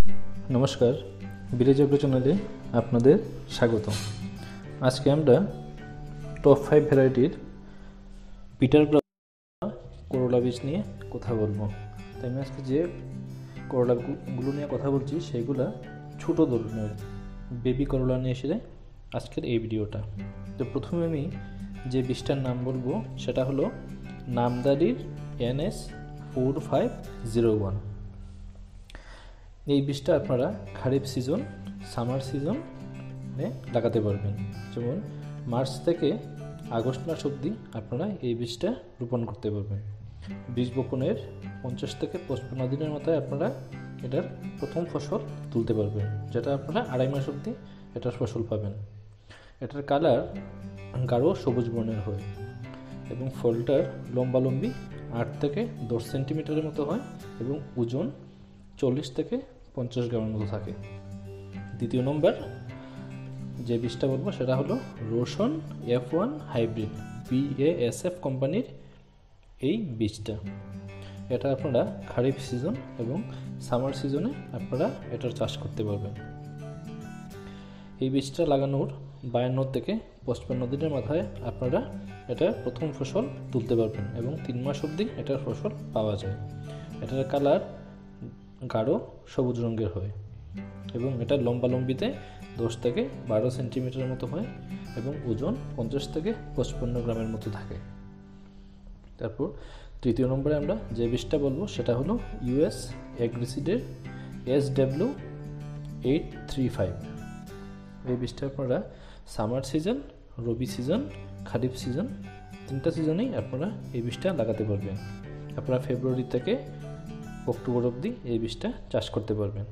নমস্কার, বিলেজ এগ্রো চ্যানেলে আপনাদের স্বাগত। আজকে আমরা টপ 5 ভ্যারাইটির পিটার করলা বীজ নিয়ে কথা বলবো। তাই আমি আজকে যে করলাগুলো নিয়ে কথা বলছি সেগুলা ছোটো ধরনের বেবি করলা নিয়ে এসে আজকের এই ভিডিওটা। তো প্রথমে আমি যে বীজটার নাম বলবো সেটা হলো নামদারির NS4501। এই বীজটা আপনারা খারিফ সিজন, সামার সিজনে লাগাতে পারবেন। যেমন মার্চ থেকে আগস্ট মাস অবধি আপনারা এই বীজটা রোপণ করতে পারবেন। বীজ বপনের 50 থেকে 55 দিনের মাথায় আপনারা এটার প্রথম ফসল তুলতে পারবেন, যেটা আপনারা 2.5 মাস অবধি এটার ফসল পাবেন। এটার কালার গাঢ় সবুজ বর্ণের হয় এবং ফলটার লম্বালম্বি 8 থেকে 10 সেন্টিমিটারের মতো হয় এবং ওজন 40 থেকে 50 গ্রামের মতো থাকে। দ্বিতীয় নম্বর যে বীজটা বলবো সেটা হলো রোশন F1 হাইব্রিড BASF কোম্পানির এই বীজটা। এটা আপনারা খারিফ সিজন এবং সামার সিজনে আপনারা এটার চাষ করতে পারবেন। এই বীজটা লাগানোর 52 থেকে 55 দিনের মাথায় আপনারা এটার প্রথম ফসল তুলতে পারবেন এবং 3 মাস অবধি এটার ফসল পাওয়া যায়। এটার কালার গাঢ় সবুজ রঙের হয় এবং এটা লম্বালম্বিতে 10 থেকে 12 সেন্টিমিটারের মতো হয় এবং ওজন 50 থেকে 55 গ্রামের মতো থাকে। তারপর তৃতীয় নম্বরে আমরা যে বীজটা বলবো সেটা হলো US এগ্রিসিডের SW835। এই বীজটা আপনারা সামার সিজন, রবি সিজন, খারিফ সিজন, 3টা সিজনেই আপনারা এই বীজটা লাগাতে পারবেন। আপনারা ফেব্রুয়ারি থেকে অক্টোবর অবধি এই বীজটা চাষ করতে পারবেন।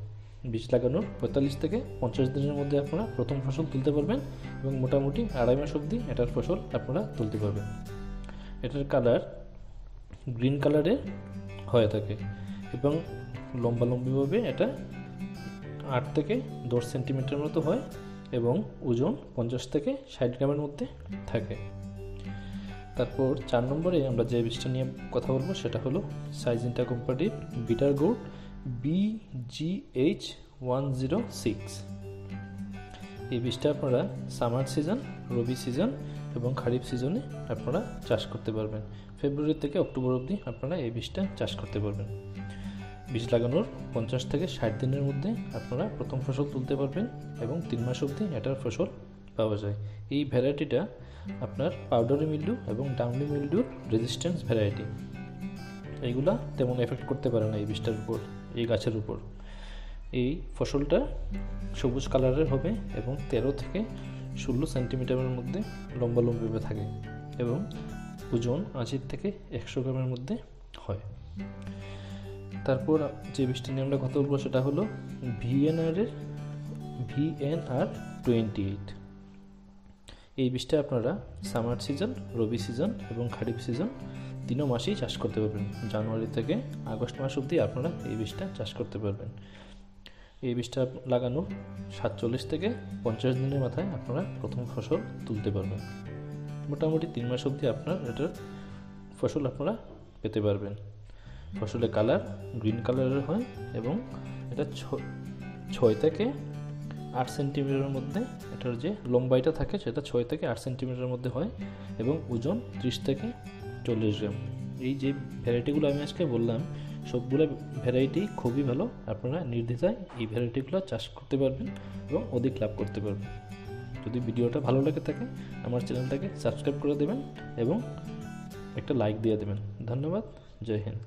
বীজ লাগানোর 45 থেকে 50 দিনের মধ্যে আপনারা প্রথম ফসল তুলতে পারবেন এবং মোটামুটি 2.5 মাস অবধি এটার ফসল আপনারা তুলতে পারবেন। এটার কালার গ্রিন কালারের হয়ে থাকে এবং লম্বালম্বিভাবে এটা 8 থেকে 10 সেন্টিমিটার মতো হয় এবং ওজন 50 থেকে 60 গ্রামের মধ্যে থাকে। তারপর 4 নম্বরে আমরা যে বীজটা নিয়ে কথা বলবো সেটা হলো সাইজিন্টা কোম্পানির বিটার গোল্ড BGH106। এই বীজটা আপনারা সামার সিজন, রবি সিজন এবং খারিফ সিজনে আপনারা চাষ করতে পারবেন। ফেব্রুয়ারি থেকে অক্টোবর অবধি আপনারা এই বীজটা চাষ করতে পারবেন। বীজ লাগানোর 50 থেকে 60 দিনের মধ্যে আপনারা প্রথম ফসল তুলতে পারবেন এবং 3 মাস অবধি এটার ফসল পাওয়া যায়। এই ভ্যারাইটিটা আপনার পাউডারি মিল্ডিউ এবং ডাউনি মিল্ডিউর রেজিস্ট্যান্স ভ্যারাইটি। এইগুলা তেমন এফেক্ট করতে পারে না এই বীজটার উপর, এই গাছের উপর। এই ফসলটা সবুজ কালারের হবে এবং 13 থেকে 16 সেন্টিমিটারের মধ্যে লম্বালম্বিভাবে থাকে এবং ওজন 80 থেকে 100 গ্রামের মধ্যে হয়। তারপর যে বীজটা নিয়ে আমরা কথা বলবো সেটা হলো VNR28। এই বীজটা আপনারা সামার সিজন, রবি সিজন এবং খারিফ সিজন 3 মাসেই চাষ করতে পারবেন। জানুয়ারি থেকে আগস্ট মাস অবধি আপনারা এই বীজটা চাষ করতে পারবেন। এই বীজটা লাগানোর 47 থেকে 50 দিনের মাথায় আপনারা প্রথম ফসল তুলতে পারবেন। মোটামুটি 3 মাস অবধি আপনার এটার ফসল আপনারা পেতে পারবেন। ফসলের কালার গ্রিন কালারের হয় এবং এটা 6 থেকে 8 সেন্টিমিটারের মধ্যে এটার যে লম্বাইটা থাকে সেটা 6 থেকে 8 সেন্টিমিটারের মধ্যে হয় এবং ওজন 30 থেকে 40 গ্রাম। এই যে ভ্যারাইটিগুলো আমি আজকে বললাম সবগুলো ভ্যারাইটি খুবই ভালো। আপনারা নির্দ্বিধায় এই ভ্যারাইটিগুলো চাষ করতে পারবেন এবং অধিক লাভ করতে পারবেন। যদি ভিডিওটা ভালো লাগে থাকে আমার চ্যানেলটাকে সাবস্ক্রাইব করে দেবেন এবং একটা লাইক দিয়ে দেবেন। ধন্যবাদ। জয় হিন্দ।